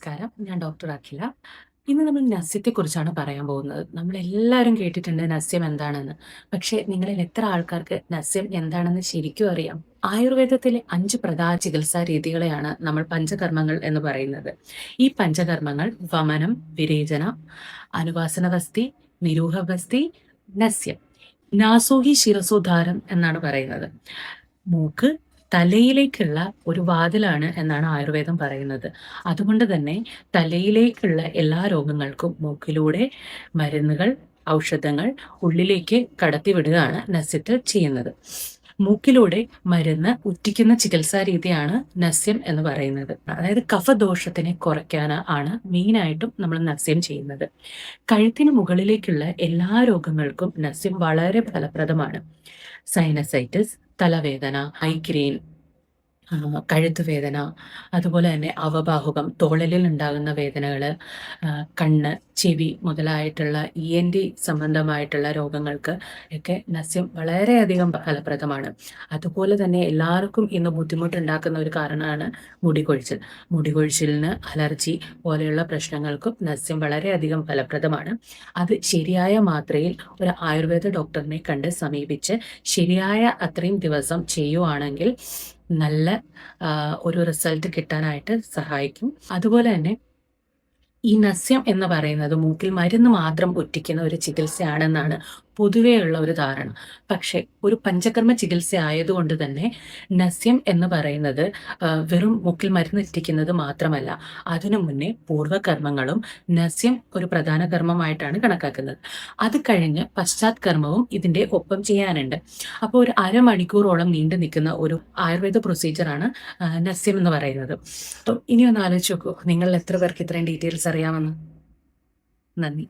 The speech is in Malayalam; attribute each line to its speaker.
Speaker 1: നമസ്കാരം. ഞാൻ ഡോക്ടർ അഖില. ഇന്ന് നമ്മൾ നസ്യത്തെക്കുറിച്ചാണ് പറയാൻ പോകുന്നത്. നമ്മളെല്ലാവരും കേട്ടിട്ടുണ്ട് നസ്യം എന്താണെന്ന്. പക്ഷേ നിങ്ങളിൽ എത്ര ആൾക്കാർക്ക് നസ്യം എന്താണെന്ന് ശരിക്കും അറിയാം? ആയുർവേദത്തിലെ 5 പ്രധാന ചികിത്സാ രീതികളെയാണ് നമ്മൾ പഞ്ചകർമ്മങ്ങൾ എന്ന് പറയുന്നത്. ഈ പഞ്ചകർമ്മങ്ങൾ വമനം, വിരേചന, അനുവാസനവസ്തി, നിരൂഹവസ്തി, നസ്യം. നാസോഹി ശിരസോദ്ധാരം എന്നാണ് പറയുന്നത്. മൂക്ക് തലയിലേക്കുള്ള ഒരു വാതിലാണ് എന്നാണ് ആയുർവേദം പറയുന്നത്. അതുകൊണ്ട് തന്നെ തലയിലേക്കുള്ള എല്ലാ രോഗങ്ങൾക്കും മൂക്കിലൂടെ മരുന്നുകൾ, ഔഷധങ്ങൾ ഉള്ളിലേക്ക് കടത്തിവിടുകയാണ് നസ്യത്തിൽ ചെയ്യുന്നത്. മൂക്കിലൂടെ മരുന്ന് ഉറ്റിക്കുന്ന ചികിത്സാ രീതിയാണ് നസ്യം എന്ന് പറയുന്നത്. അതായത് കഫദോഷത്തിനെ കുറയ്ക്കാൻ ആണ് മെയിനായിട്ടും നമ്മൾ നസ്യം ചെയ്യുന്നത്. കഴുത്തിന് മുകളിലേക്കുള്ള എല്ലാ രോഗങ്ങൾക്കും നസ്യം വളരെ ഫലപ്രദമാണ്. സൈനസൈറ്റിസ്, തലവേദന, മൈഗ്രെയിൻ, കഴുത്തുവേദന, അതുപോലെ തന്നെ അവബാഹുകം, തോളലിൽ ഉണ്ടാകുന്ന വേദനകൾ, കണ്ണ്, ചെവി മുതലായിട്ടുള്ള ENT സംബന്ധമായിട്ടുള്ള രോഗങ്ങൾക്ക് ഒക്കെ നസ്യം വളരെയധികം ഫലപ്രദമാണ്. അതുപോലെ തന്നെ എല്ലാവർക്കും ഇന്ന് ബുദ്ധിമുട്ടുണ്ടാക്കുന്ന ഒരു കാരണമാണ് മുടികൊഴിച്ചിൽ. മുടികൊഴിച്ചിലിന് അലർജി പോലെയുള്ള പ്രശ്നങ്ങൾക്കും നസ്യം വളരെയധികം ഫലപ്രദമാണ്. അത് ശരിയായ മാത്രയിൽ ഒരു ആയുർവേദ ഡോക്ടറിനെ കണ്ട് സമീപിച്ച് ശരിയായ അത്രയും ദിവസം ചെയ്യുവാണെങ്കിൽ നല്ല ഒരു റിസൾട്ട് കിട്ടാനായിട്ട് സഹായിക്കും. അതുപോലെ തന്നെ ഈ നസ്യം എന്ന് പറയുന്നത് മൂക്കിൽ മരുന്ന് മാത്രം ഉറ്റിക്കുന്ന ഒരു ചികിത്സയാണെന്നാണ് പൊതുവെയുള്ള ഒരു ധാരണ. പക്ഷേ ഒരു പഞ്ചകർമ്മ ചികിത്സ ആയതുകൊണ്ട് തന്നെ നസ്യം എന്ന് പറയുന്നത് വെറും മൂക്കിൽ മരുന്ന് ഉറ്റിക്കുന്നത് മാത്രമല്ല, അതിനു മുന്നേ പൂർവ്വകർമ്മങ്ങളും നസ്യം ഒരു പ്രധാന കർമ്മമായിട്ടാണ് കണക്കാക്കുന്നത്. അത് കഴിഞ്ഞ് പശ്ചാത് കർമ്മവും ഇതിൻ്റെ ഒപ്പം ചെയ്യാനുണ്ട്. അപ്പോൾ ഒരു അരമണിക്കൂറോളം നീണ്ടു നിൽക്കുന്ന ഒരു ആയുർവേദ പ്രൊസീജിയറാണ് നസ്യം എന്ന് പറയുന്നത്. ഇനി ഒന്ന് ആലോചിച്ച് നോക്കൂ, നിങ്ങൾ എത്ര പേർക്ക് ഇത്രയും ഡീറ്റെയിൽസ് അറിയാമെന്ന്. നന്ദി.